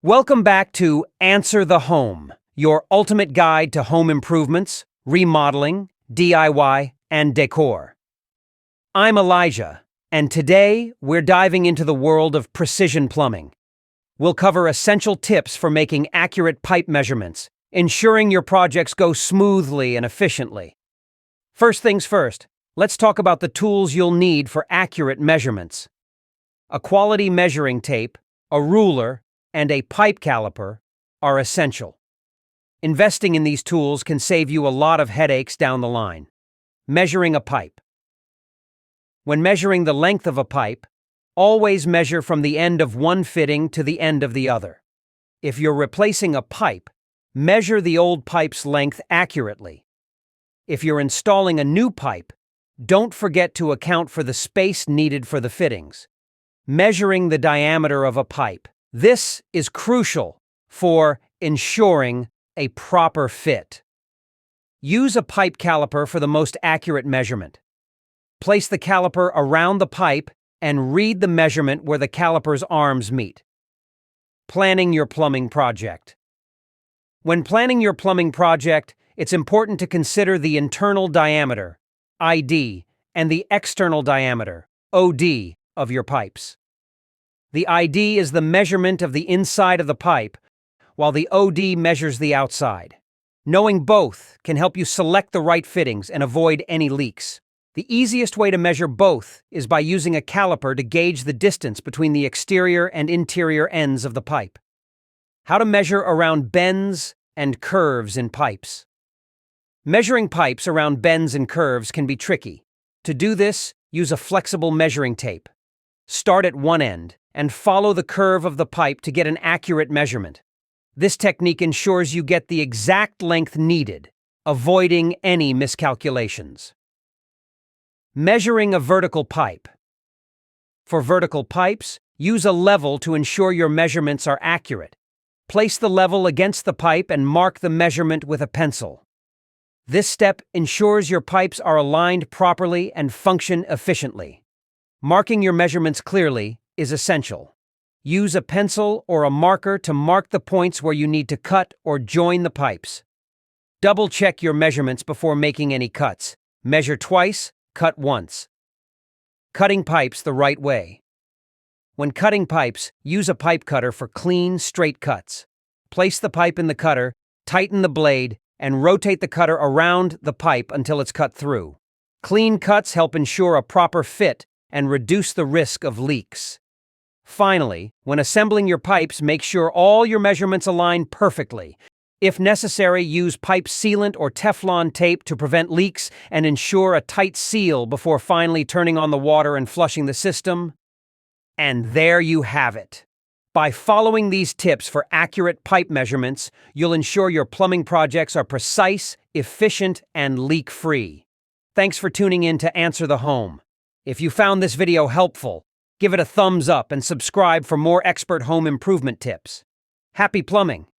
Welcome back to Answer the Home, your ultimate guide to home improvements, remodeling, DIY, and decor. I'm Elijah, and today we're diving into the world of precision plumbing. We'll cover essential tips for making accurate pipe measurements, ensuring your projects go smoothly and efficiently. First things first, let's talk about the tools you'll need for accurate measurements. A quality measuring tape, a ruler, and a pipe caliper are essential. Investing in these tools can save you a lot of headaches down the line. Measuring a pipe. When measuring the length of a pipe, always measure from the end of one fitting to the end of the other. If you're replacing a pipe, measure the old pipe's length accurately. If you're installing a new pipe, don't forget to account for the space needed for the fittings. Measuring the diameter of a pipe. This is crucial for ensuring a proper fit. Use a pipe caliper for the most accurate measurement. Place the caliper around the pipe and read the measurement where the caliper's arms meet. Planning your plumbing project. When planning your plumbing project, it's important to consider the internal diameter, ID, and the external diameter, OD, of your pipes. The ID is the measurement of the inside of the pipe, while the OD measures the outside. Knowing both can help you select the right fittings and avoid any leaks. The easiest way to measure both is by using a caliper to gauge the distance between the exterior and interior ends of the pipe. How to measure around bends and curves in pipes. Measuring pipes around bends and curves can be tricky. To do this, use a flexible measuring tape. Start at one end and follow the curve of the pipe to get an accurate measurement. This technique ensures you get the exact length needed, avoiding any miscalculations. Measuring a vertical pipe. For vertical pipes, use a level to ensure your measurements are accurate. Place the level against the pipe and mark the measurement with a pencil. This step ensures your pipes are aligned properly and function efficiently. Marking your measurements clearly is essential. Use a pencil or a marker to mark the points where you need to cut or join the pipes. Double-check your measurements before making any cuts. Measure twice, cut once. Cutting pipes the right way. When cutting pipes, use a pipe cutter for clean, straight cuts. Place the pipe in the cutter, tighten the blade, and rotate the cutter around the pipe until it's cut through. Clean cuts help ensure a proper fit and reduce the risk of leaks. Finally, when assembling your pipes, make sure all your measurements align perfectly. If necessary, use pipe sealant or Teflon tape to prevent leaks and ensure a tight seal before finally turning on the water and flushing the system. And there you have it. By following these tips for accurate pipe measurements, you'll ensure your plumbing projects are precise, efficient, and leak-free. Thanks for tuning in to Answer the Home. If you found this video helpful, give it a thumbs up and subscribe for more expert home improvement tips. Happy plumbing!